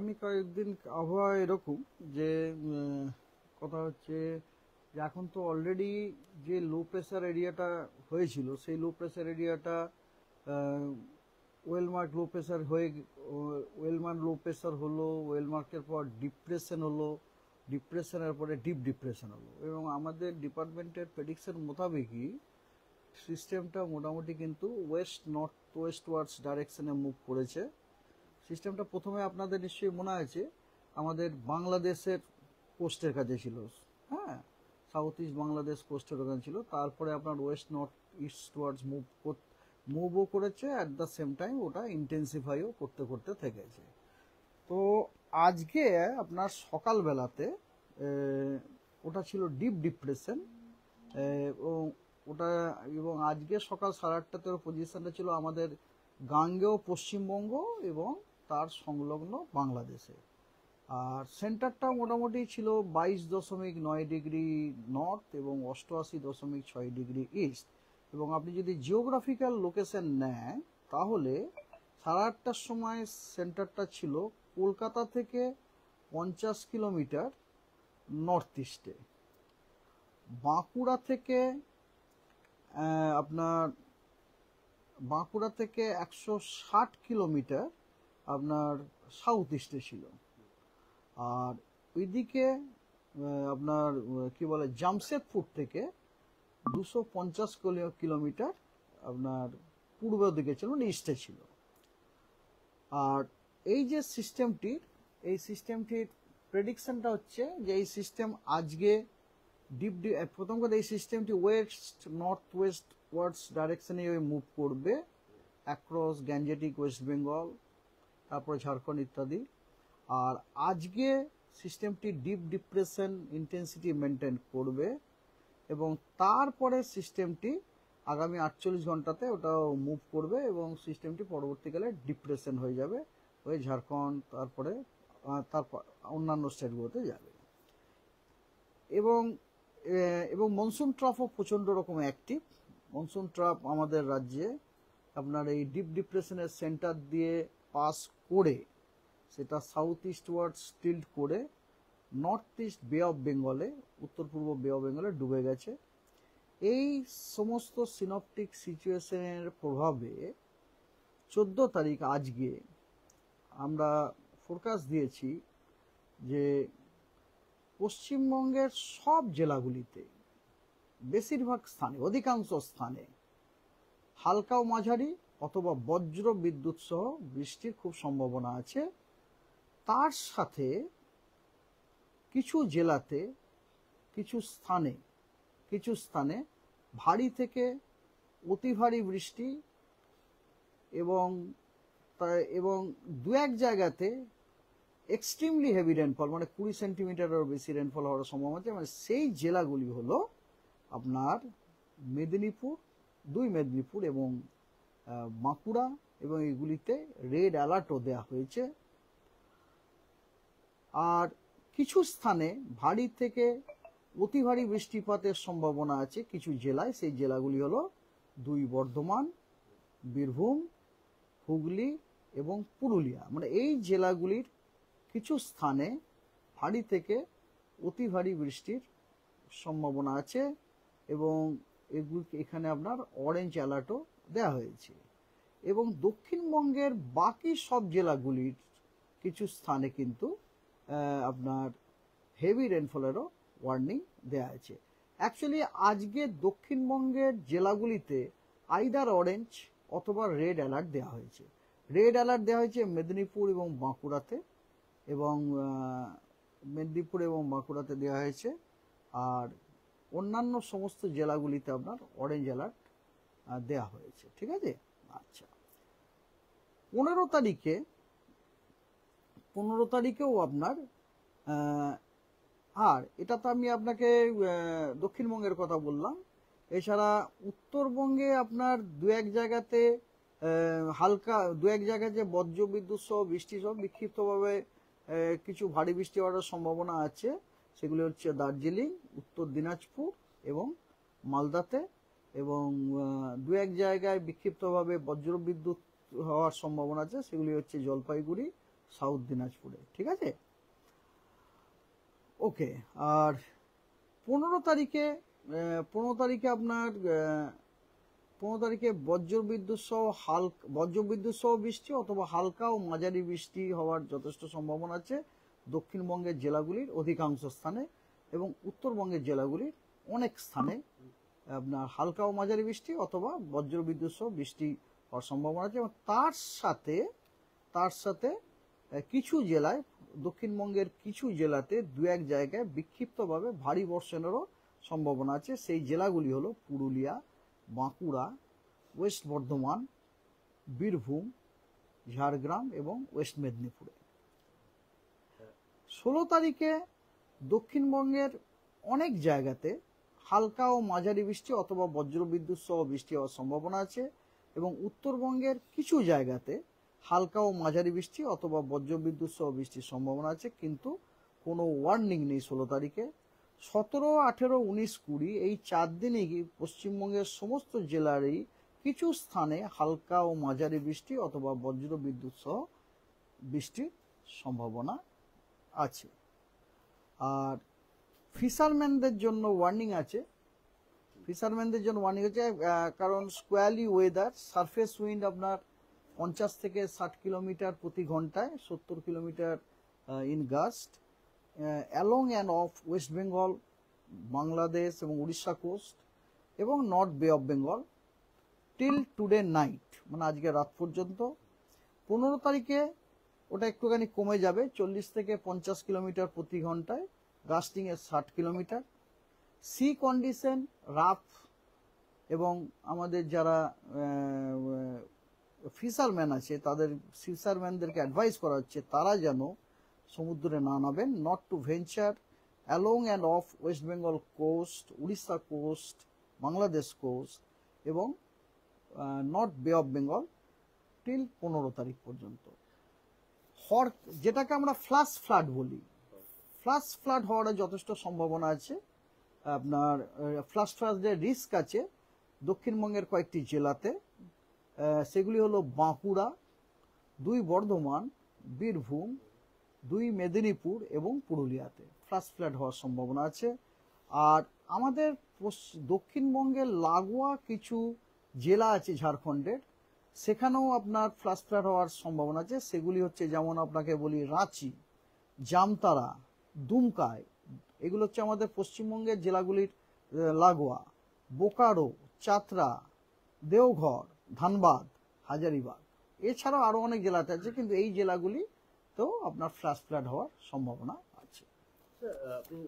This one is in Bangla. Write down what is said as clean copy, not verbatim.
আগামী কয়েকদিন আবহাওয়া এরকম যে কথা হচ্ছে যে এখন তো অলরেডি যে লো প্রেসার এরিয়াটা হয়েছিল সেই লো প্রেসার এরিয়াটা ওয়েলমার্ক লো প্রেসার হয়ে ওয়েলমার্ক লো প্রেসার হলো, ওয়েলমার্কের পর ডিপ্রেশন হলো, ডিপ্রেশনের পরে ডিপ ডিপ্রেশন হলো, এবং আমাদের ডিপার্টমেন্টের প্রেডিকশন মোতাবেকই সিস্টেমটা মোটামুটি কিন্তু ওয়েস্ট নর্থ ওয়েস্ট ওয়ার্ডস ডাইরেকশনে মুভ করেছে। সিস্টেমটা প্রথমে আপনাদের নিশ্চয়ই মনে আছে আমাদের বাংলাদেশের কোস্টের কাছে ছিল, হ্যাঁ, সাউথ ইস্ট বাংলাদেশ কোস্টের ওখানে ছিল, তারপরে আপনার ওয়েস্ট নর্থ ইস্ট ওয়ার্ডস মুভও করেছে, অ্যাট দ্য সেম টাইম ওটা ইন্টেন্সিফাইও করতে করতে থেকেছে। তো আজকে আপনার সকালবেলাতে ওটা ছিল ডিপ ডিপ্রেশন, এবং ওটা এবং আজকে সকাল 8:30 ওর পজিশনটা ছিল আমাদের গাঙ্গেয় পশ্চিমবঙ্গ এবং তার সংলগ্ন বাংলাদেশে। আর সেন্টারটা মোটামুটি ছিল 22.9 ডিগ্রি নর্থ এবং 88.6 ডিগ্রি ইস্ট। এবং আপনি যদি জিওগ্রাফিক্যাল লোকেশন নেন তাহলে 8:30টার সময় সেন্টারটা ছিল কলকাতা থেকে 50 কিলোমিটার নর্থ ইস্টে, বাঁকুড়া থেকে আপনার 160 কিলোমিটার আপনার সাউথ ইস্টে ছিল। আর ওইদিকে আপনার কি বলে জামশেদপুর থেকে 250 কিলোমিটার আপনার পূর্ব দিকে ছিল, মানে ইস্টে ছিল। আর এই যে সিস্টেমটির প্রেডিকশনটা হচ্ছে যে এই সিস্টেম আজকে প্রথম কথা এই সিস্টেমটি ওয়েস্ট নর্থ ওয়েস্ট ওয়ার্ডস ডাইরেকশনে মুভ করবে অ্যাক্রস গ্যাঞ্জেটিক ওয়েস্ট বেঙ্গল, তারপরে ঝাড়খণ্ড ইত্যাদি। আর আজকে সিস্টেমটি ডিপ ডিপ্রেশন ইন্টেন্সিটি মেনটেন করবে এবং তারপরে সিস্টেমটি আগামী 48 ঘন্টাতে ওটাও মুভ করবে এবং সিস্টেমটি পরবর্তীকালে ডিপ্রেশন হয়ে যাবে, হয়ে ঝাড়খণ্ড তারপর অন্যান্য স্টেটগুলোতে যাবে। এবং মনসুন ট্রাফও প্রচণ্ড রকম অ্যাক্টিভ। মনসুন ট্রাফ আমাদের রাজ্যে আপনার এই ডিপ ডিপ্রেশনের সেন্টার দিয়ে পাস করে সেটা সাউথ ইস্ট ওয়ার্ডস টিল্ট করে নর্থ ইস্ট বে অফ বেঙ্গলে, উত্তর পূর্ব বে অফ বেঙ্গলে ডুবে গেছে। এই সমস্ত সিনপটিক সিচুয়েশনের প্রভাবে 14 তারিখ আজকে আমরা ফোরকাস্ট দিয়েছি যে পশ্চিমবঙ্গের সব জেলাগুলিতে বেশিরভাগ স্থানে, অধিকাংশ স্থানে হালকা ও মাঝারি অথবা বজ্র বিদ্যুৎ সহ বৃষ্টির খুব সম্ভাবনা আছে। তার সাথে কিছু জেলাতে কিছু স্থানে ভারী থেকে অতি ভারী বৃষ্টি এবং 2-1 জায়গাতে এক্সট্রিমলি হেভি রেনফল, মানে 20 সেন্টিমিটারেরও বেশি রেনফল হওয়ার সম্ভাবনা আছে। মানে সেই জেলাগুলি হলো আপনার দুই মেদিনীপুর এবং বাঁকুড়া, এবং এগুলিতে রেড অ্যালার্টও দেওয়া হয়েছে। আর কিছু স্থানে ভারী থেকে অতি ভারী বৃষ্টিপাতের সম্ভাবনা আছে কিছু জেলায়। সেই জেলাগুলি হলো 2 বর্ধমান, বীরভূম, হুগলি এবং পুরুলিয়া। মানে এই জেলাগুলির কিছু স্থানে ভারী থেকে অতি ভারী বৃষ্টির সম্ভাবনা আছে এবং এখানে আপনার অরেঞ্জ অ্যালার্টও দেওয়া হয়েছে। এবং দক্ষিণবঙ্গের বাকি সব জেলাগুলির কিছু স্থানে কিন্তু আপনার হেভি রেনফলেরও ওয়ার্নিং দেওয়া আছে। অ্যাকচুয়ালি আজকে দক্ষিণবঙ্গের জেলাগুলিতে আইদার অরেঞ্জ অথবা রেড অ্যালার্ট দেওয়া হয়েছে। রেড অ্যালার্ট দেওয়া হয়েছে মেদিনীপুর এবং বাঁকুড়াতে, দেওয়া হয়েছে। আর অন্যান্য সমস্ত জেলাগুলিতে আপনার অরেঞ্জ অ্যালার্ট দেওয়া হয়েছে। ঠিক আছে। আচ্ছা, 15 তারিখেও আপনার আর এটা তো আমি আপনাকে দক্ষিণবঙ্গের কথা বললাম। এছাড়া উত্তরবঙ্গে আপনার 2-1 জায়গাতে হালকা 2-1 জায়গায় যে বজ্র বিদ্যুৎ সহ বৃষ্টি সহ বিক্ষিপ্তভাবে কিছু ভারী বৃষ্টি হওয়ার সম্ভাবনা আছে। সেগুলি হচ্ছে দার্জিলিং, উত্তর দিনাজপুর এবং মালদাতে। এবং 2-1 জায়গায় বিক্ষিপ্তভাবে বজ্র বিদ্যুৎ হওয়ার সম্ভাবনা আছে, সেগুলি হচ্ছে জলপাইগুড়ি, সাউথ দিনাজপুরে, ঠিক আছে। ওকে, আর 15 তারিখে আপনার 15 তারিখে বজ্রবিদ্যুৎ সহ বৃষ্টি অথবা হালকা ও মাঝারি বৃষ্টি হওয়ার যথেষ্ট সম্ভাবনা আছে দক্ষিণবঙ্গের জেলাগুলির অধিকাংশ স্থানে, এবং উত্তরবঙ্গের জেলাগুলির অনেক স্থানে আপনার হালকা ও মাঝারি বৃষ্টি অথবা বজ্রবিদ্যুৎ সহ বৃষ্টি হওয়ার সম্ভাবনা আছে। এবং তার সাথে কিছু জেলায়, দক্ষিণবঙ্গের কিছু জেলাতে 2-1 জায়গায় বিক্ষিপ্তভাবে ভারী বর্ষণেরও সম্ভাবনা আছে। সেই জেলাগুলি হলো পুরুলিয়া, বাঁকুড়া, ওয়েস্ট বর্ধমান, বীরভূম, ঝাড়গ্রাম এবং ওয়েস্ট মেদিনীপুরে। 16 তারিখে দক্ষিণবঙ্গের অনেক জায়গাতে হালকা ও মাঝারি বৃষ্টি অথবা বজ্রবিদ্যুৎ সহ বৃষ্টি হওয়ার সম্ভাবনা আছে, এবং উত্তরবঙ্গের কিছু জায়গাতে হালকা ও মাঝারি বৃষ্টি অথবা বজ্রবিদ্যুৎ সহ বৃষ্টির সম্ভাবনা আছে, কিন্তু কোনো ওয়ার্নিং নেই 16 তারিখে। 17, 18, 19, 20 এই 4 দিনেই পশ্চিমবঙ্গের সমস্ত জেলারই কিছু স্থানে হালকা ও মাঝারি বৃষ্টি অথবা বজ্রবিদ্যুৎ সহ বৃষ্টির সম্ভাবনা আছে। আর ফিশারম্যানদের জন্য ওয়ার্নিং আছে। কারণ স্কোয়ালি ওয়েদার, সারফেস উইন্ড আপনার 50 থেকে 60 কিলোমিটার প্রতি ঘন্টায়, 70 kilometre in gust along and off west Bengal, Bangladesh এবং উড়িষ্যা কোস্ট এবং north bay of Bengal till today night, মানে আজকে রাত পর্যন্ত। 15 তারিখে ওটা একটুখানি কমে যাবে, 40 থেকে 50 কিলোমিটার প্রতি ঘন্টায়, গাস্টিং এর 60 কিলোমিটার। সি কন্ডিশন রাফ, এবং আমাদের যারা ফিশারম্যান আছে ফিশারম্যানদেরকে অ্যাডভাইস করা হচ্ছে তারা যেন সমুদ্রে না নামেন। Not to venture along and off west Bengal coast, Orissa coast, Bangladesh coast এবং north bay of Bengal till 15 তারিখ পর্যন্ত। যেটাকে আমরা ফ্ল্যাশ ফ্লাড বলি, ফ্ল্যাশ ফ্লাড হওয়ার যথেষ্ট সম্ভাবনা আছে। আপনার ফ্ল্যাশ ফ্লাডের রিস্ক আছে দক্ষিণবঙ্গের কয়েকটি জেলাতে, সেগুলি হলো বাঁকুড়া, 2 বর্ধমান, বীরভূম, 2 মেদিনীপুর এবং পুরুলিয়াতে ফ্ল্যাশ ফ্লাড হওয়ার সম্ভাবনা আছে। আর আমাদের দক্ষিণবঙ্গের লাগোয়া কিছু জেলা আছে ঝাড়খণ্ডের, সেখানেও আপনার ফ্ল্যাশ ফ্লাড হওয়ার সম্ভাবনা আছে। সেগুলি হচ্ছে, যেমন আপনাকে বলি, রাঁচি, জামতারা, দুমকাই, এগুলো হচ্ছে আমাদের পশ্চিমবঙ্গের জেলাগুলির লাগোয়া, বোকারো, চাতরা, দেওঘর, ধানবাদ, হাজারিবাগ, এছাড়াও আরো অনেক জেলাতে আছে, কিন্তু এই জেলাগুলি তো আপনার ফ্ল্যাশ ফ্লাড হওয়ার সম্ভাবনা আছে। আপনি